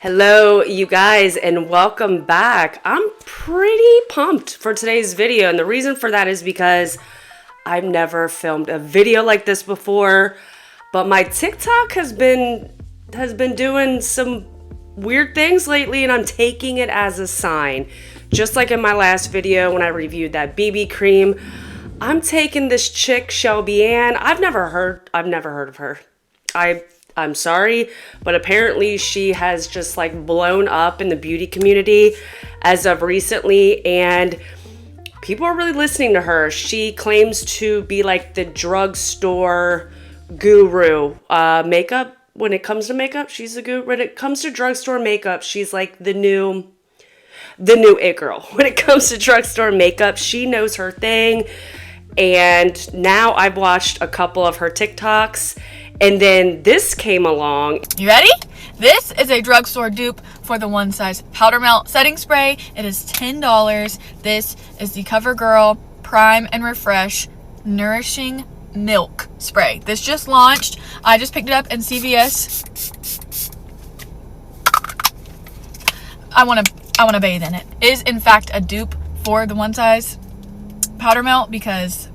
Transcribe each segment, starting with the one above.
Hello, you guys, and welcome back. I'm pretty pumped for today's video, and the reason for that is because I've never filmed a video like this before, but my TikTok has been doing some weird things lately, and I'm taking it as a sign. Just like in my last video when I reviewed that BB cream, I'm taking this chick, Shelby Ann. I've never heard of her. I'm sorry, but apparently she has just like blown up in the beauty community as of recently, and people are really listening to her. She claims to be like the drugstore guru. Makeup, when it comes to makeup, she's a guru. When it comes to drugstore makeup, she's like the new it girl. When it comes to drugstore makeup, she knows her thing. And now I've watched a couple of her TikToks, and then this came along. You ready? This is a drugstore dupe for the One Size Powder Melt Setting Spray. It is $10. This is the Covergirl Prime and Refresh Nourishing Milk Spray. This just launched. I just picked it up in CVS. I want to bathe in it. It is in fact a dupe for the One Size Powder Melt because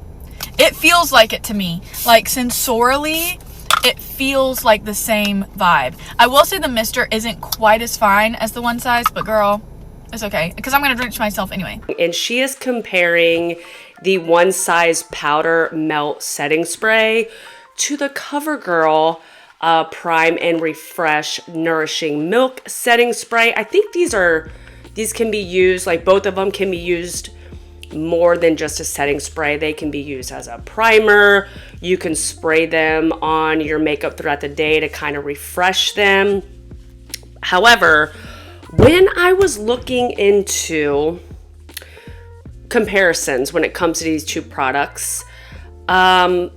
it feels like it to me. Like sensorially, it feels like the same vibe. I will say the mister isn't quite as fine as the One Size, but girl, it's okay because I'm gonna drench myself anyway. And she is comparing the One Size Powder Melt Setting Spray to the Covergirl Prime and Refresh Nourishing Milk Setting Spray. I think these can be used, like both of them can be used more than just a setting spray. They can be used as a primer. You can spray them on your makeup throughout the day to kind of refresh them. However, when I was looking into comparisons when it comes to these two products, they're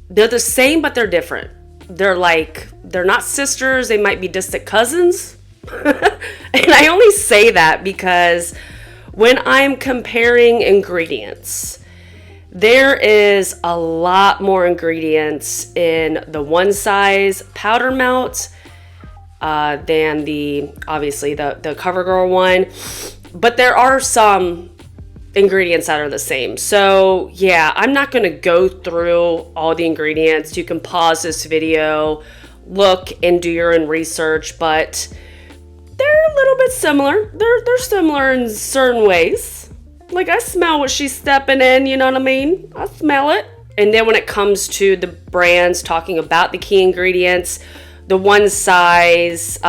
the same, but they're different. They're not sisters. They might be distant cousins. And I only say that because when I'm comparing ingredients, there is a lot more ingredients in the One Size Powder Melt than obviously the Covergirl one, but there are some ingredients that are the same. So yeah, I'm not going to go through all the ingredients. You can pause this video, look and do your own research, but they're a little bit similar. They're similar in certain ways. Like I smell what she's stepping in, you know what I mean? I smell it. And then when it comes to the brands talking about the key ingredients, the One Size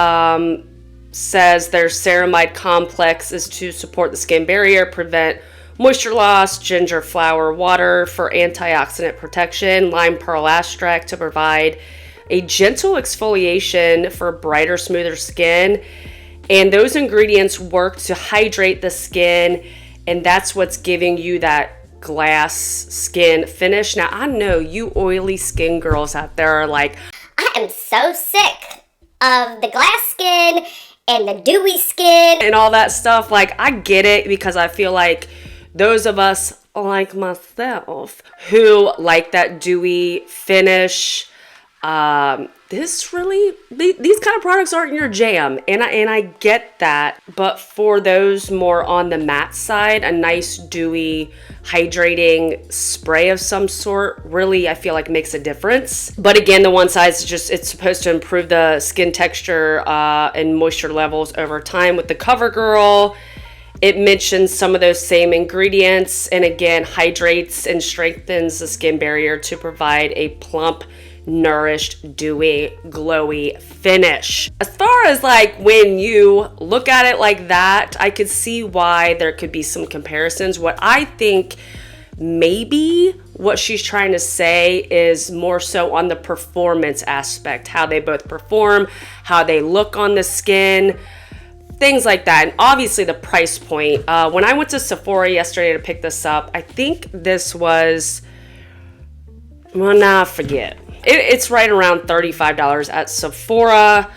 says their ceramide complex is to support the skin barrier, prevent moisture loss, ginger flower water for antioxidant protection, lime pearl extract to provide a gentle exfoliation for brighter, smoother skin. And those ingredients work to hydrate the skin, and that's what's giving you that glass skin finish. Now, I know you oily skin girls out there are like, I am so sick of the glass skin and the dewy skin and all that stuff. Like, I get it because I feel like those of us like myself who like that dewy finish, these kind of products aren't your jam, and I get that. But for those more on the matte side, a nice dewy hydrating spray of some sort really, I feel like, makes a difference. But again, the One Size it's supposed to improve the skin texture and moisture levels over time. With the Covergirl, it mentions some of those same ingredients, and again, hydrates and strengthens the skin barrier to provide a plump, nourished, dewy, glowy finish. As far as like when you look at it like that, I could see why there could be some comparisons. What I think maybe what she's trying to say is more so on the performance aspect, how they both perform, how they look on the skin, things like that. And obviously the price point. When I went to Sephora yesterday to pick this up, I think this was, well, now I forget. It's right around $35 at Sephora.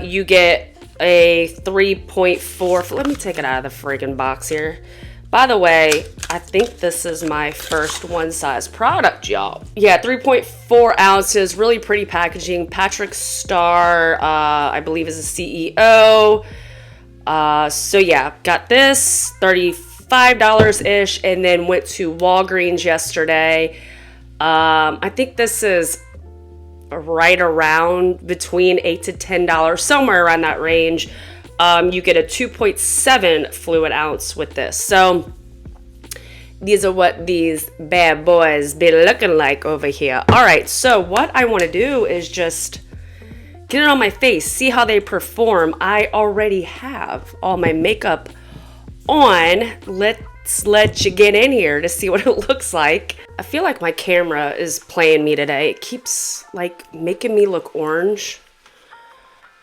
You get a 3.4, let me take it out of the friggin' box here. By the way, I think this is my first one size product, y'all. Yeah, 3.4 ounces, really pretty packaging. Patrick Starr, I believe is the CEO. So yeah, got this, $35-ish, and then went to Walgreens yesterday. I think this is right around between $8 to $10, somewhere around that range. You get a 2.7 fluid ounce with this. So these are what these bad boys be looking like over here. All right, so what I want to do is just get it on my face, see how they perform. I already have all my makeup on. Let's let you get in here to see what it looks like. I feel like my camera is playing me today. It keeps like making me look orange.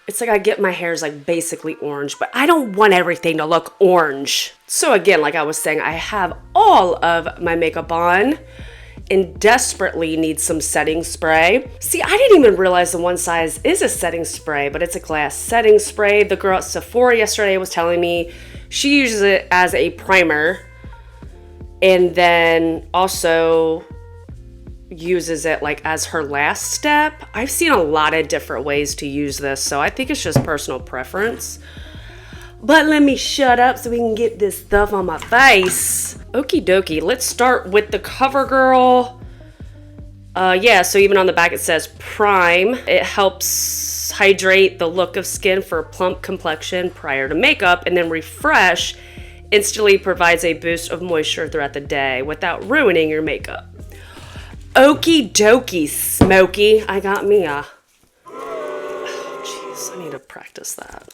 It's like I get my hair's like basically orange, but I don't want everything to look orange. So again, like I was saying, I have all of my makeup on and desperately need some setting spray. See, I didn't even realize the one size is a setting spray, but it's a glass setting spray. The girl at Sephora yesterday was telling me she uses it as a primer and then also uses it like as her last step. I've seen a lot of different ways to use this, so I think it's just personal preference. But let me shut up so we can get this stuff on my face. Okie dokie, let's start with the CoverGirl. Yeah, so even on the back it says Prime. It helps hydrate the look of skin for a plump complexion prior to makeup, and then Refresh instantly provides a boost of moisture throughout the day without ruining your makeup. Okie dokie, Smokey. I got me a... Oh, jeez, I need to practice that.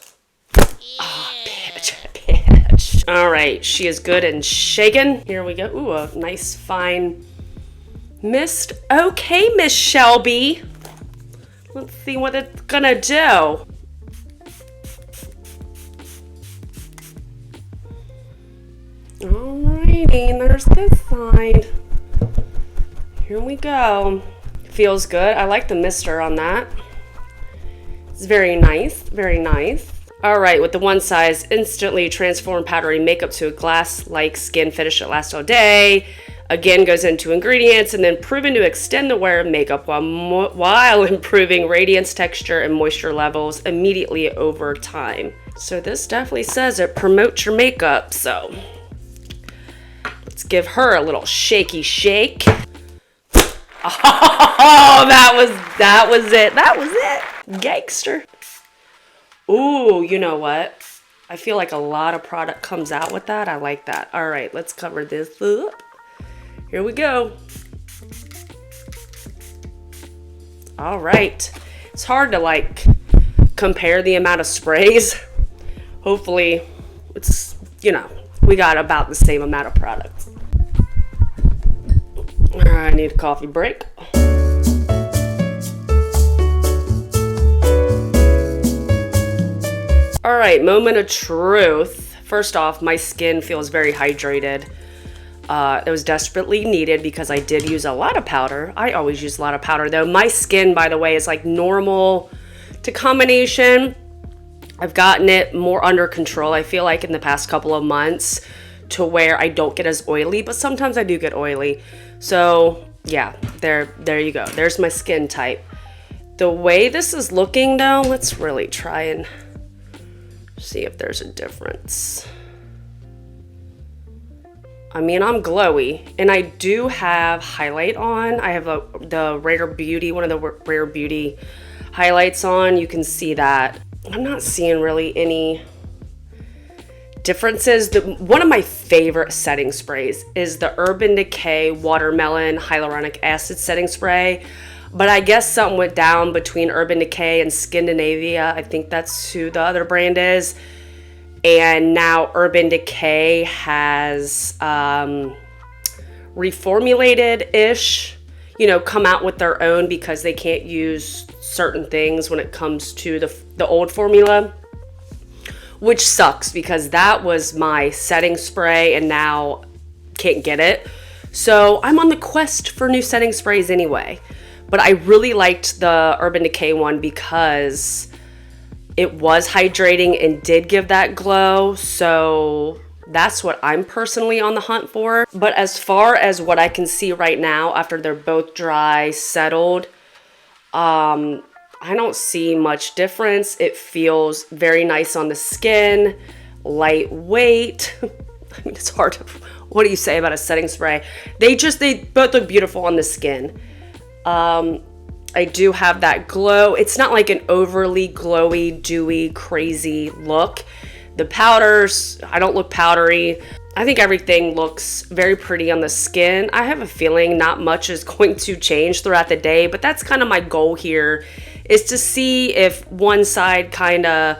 Oh, bitch. All right, she is good and shaken. Here we go. Ooh, a nice fine mist. Okay, Miss Shelby. Let's see what it's gonna do. Alrighty, there's this side. Here we go. Feels good. I like the mister on that. It's very nice, very nice. All right, with the one size, instantly transform powdery makeup to a glass-like skin finish that lasts all day. Again, goes into ingredients and then proven to extend the wear of makeup while improving radiance, texture, and moisture levels immediately over time. So this definitely says it promotes your makeup. So let's give her a little shaky shake. Oh, that was it. Gangster. Ooh, you know what? I feel like a lot of product comes out with that. I like that. All right, let's cover this up. Here we go. All right. It's hard to like compare the amount of sprays. Hopefully it's, we got about the same amount of product. All right, I need a coffee break. All right, moment of truth. First off, my skin feels very hydrated. It was desperately needed because I did use a lot of powder. I always use a lot of powder though. My skin, by the way, is like normal to combination. I've gotten it more under control, I feel like, in the past couple of months to where I don't get as oily, but sometimes I do get oily. So yeah, there you go. There's my skin type. The way this is looking though, let's really try and see if there's a difference. I mean, I'm glowy, and I do have highlight on. I have the Rare Beauty, one of the Rare Beauty highlights on. You can see that. I'm not seeing really any differences. One of my favorite setting sprays is the Urban Decay Watermelon Hyaluronic Acid Setting Spray. But I guess something went down between Urban Decay and Skindinavia. I think that's who the other brand is. And now Urban Decay has reformulated-ish, come out with their own because they can't use certain things when it comes to the old formula, which sucks because that was my setting spray and now can't get it. So I'm on the quest for new setting sprays anyway. But I really liked the Urban Decay one because it was hydrating and did give that glow. So That's what I'm personally on the hunt for. But as far as what I can see right now, after they're both dry, settled, I don't see much difference. It feels very nice on the skin, lightweight. I mean, it's hard to, what do you say about a setting spray? They both look beautiful on the skin. I do have that glow. It's not like an overly glowy, dewy, crazy look. The powders, I don't look powdery. I think everything looks very pretty on the skin. I have a feeling not much is going to change throughout the day, but that's kind of my goal here, is to see if one side kind of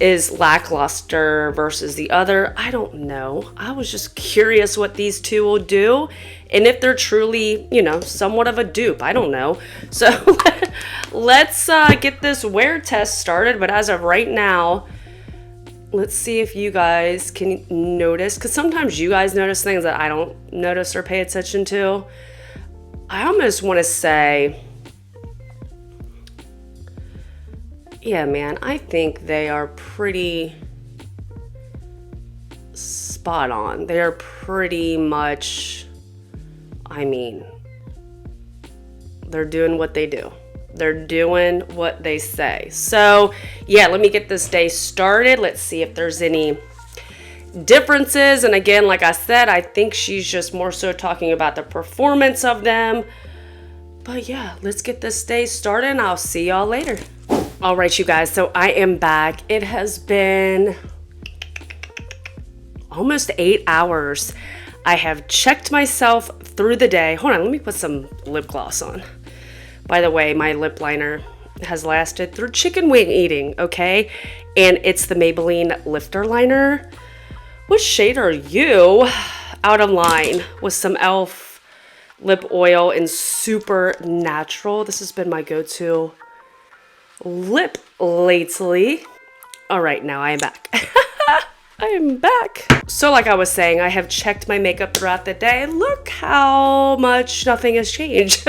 is lackluster versus the other. I don't know. I was just curious what these two will do, and if they're truly, you know, somewhat of a dupe. I don't know. So let's get this wear test started. But as of right now, let's see if you guys can notice, because sometimes you guys notice things that I don't notice or pay attention to. I almost want to say, yeah, man, I think they are pretty spot on. They are pretty much, I mean, they're doing what they do. They're doing what they say. So yeah, let me get this day started. Let's see if there's any differences. And again, like I said, I think she's just more so talking about the performance of them. But yeah, let's get this day started and I'll see y'all later. All right, you guys, so I am back. It has been almost 8 hours. I have checked myself through the day. Hold on, let me put some lip gloss on. By the way, my lip liner has lasted through chicken wing eating, okay? And it's the Maybelline Lifter Liner. What shade are you? Out of line with some e.l.f. lip oil and super natural. This has been my go-to lip lately. All right, now I am back. I am back. So like I was saying, I have checked my makeup throughout the day. Look how much nothing has changed.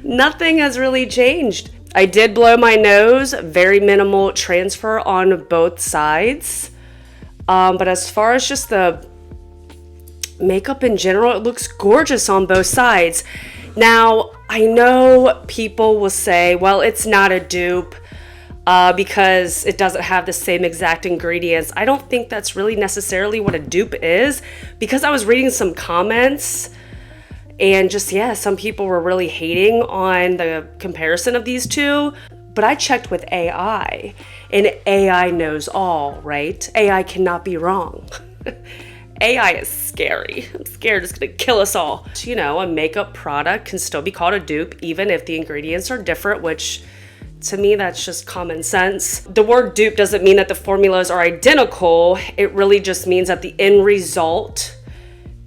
Nothing has really changed. I did blow my nose, very minimal transfer on both sides. But as far as just the makeup in general, it looks gorgeous on both sides. Now, I know people will say, well, it's not a dupe because it doesn't have the same exact ingredients. I don't think that's really necessarily what a dupe is, because I was reading some comments and just, yeah, some people were really hating on the comparison of these two. But I checked with AI, and AI knows all, right? AI cannot be wrong. AI is scary. I'm scared it's gonna kill us all. You know, a makeup product can still be called a dupe even if the ingredients are different, which to me, that's just common sense. The word dupe doesn't mean that the formulas are identical. It really just means that the end result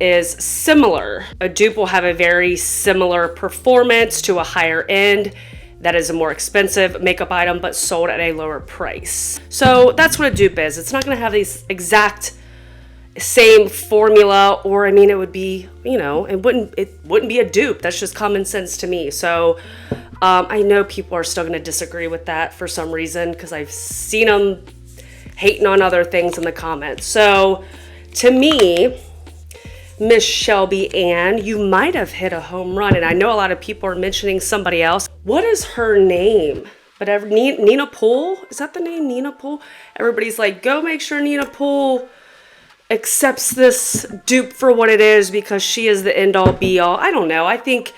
is similar. A dupe will have a very similar performance to a higher end that is a more expensive makeup item, but sold at a lower price. So that's what a dupe is. It's not gonna have these exact same formula, or I mean, it would be, you know, it wouldn't be a dupe. That's just common sense to me. So I know people are still gonna disagree with that for some reason, because I've seen them hating on other things in the comments. So to me, Miss Shelby Ann, you might have hit a home run, and I know a lot of people are mentioning somebody else. What is her name? But Nina Poole? Is that the name, Nina Poole? Everybody's like, go make sure Nina Poole accepts this dupe for what it is, because she is the end all be all. I don't know. I think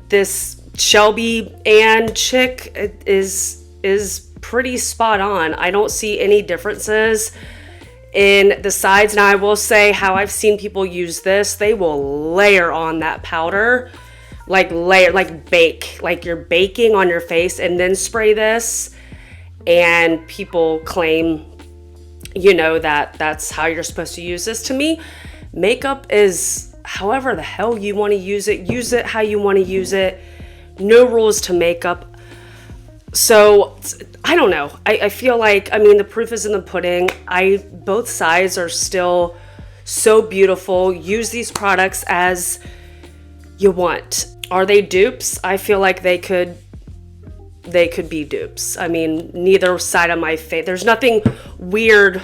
this Shelby Ann chick is pretty spot on. I don't see any differences in the sides. Now I will say how I've seen people use this, they will layer on that powder, like bake, like you're baking on your face and then spray this, and people claim, you know, that that's how you're supposed to use this. To me, makeup is however the hell you want to use it how you want to use it. No rules to makeup. So I don't know. I feel like, I mean, the proof is in the pudding. Both sides are still so beautiful. Use these products as you want. Are they dupes? I feel like they could be dupes. I mean, neither side of my face. There's nothing weird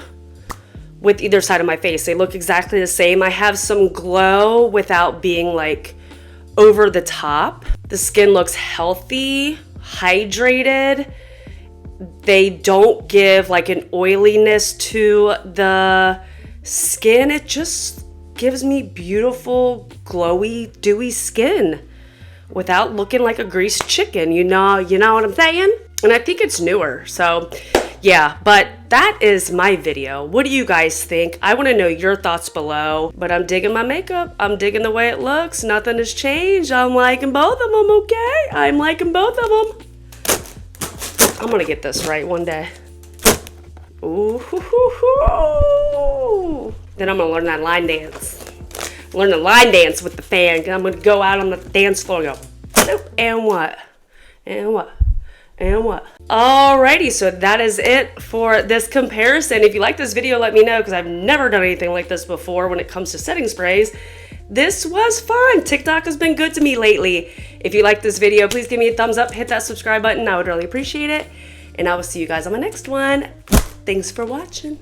with either side of my face. They look exactly the same. I have some glow without being like over the top. The skin looks healthy, hydrated. They don't give like an oiliness to the skin. It just gives me beautiful, glowy, dewy skin without looking like a greased chicken. You know what I'm saying? And I think it's newer. So yeah, but that is my video. What do you guys think? I want to know your thoughts below. But I'm digging my makeup. I'm digging the way it looks. Nothing has changed. I'm liking both of them, okay? I'm liking both of them. I'm going to get this right one day. Ooh. Then I'm going to learn that line dance. Learn the line dance with the fan. I'm going to go out on the dance floor and go, boop, and what? And what? And what? Alrighty, so that is it for this comparison. If you like this video, let me know, because I've never done anything like this before when it comes to setting sprays. This was fun. TikTok has been good to me lately. If you like this video, please give me a thumbs up, hit that subscribe button. I would really appreciate it. And I will see you guys on my next one. Thanks for watching.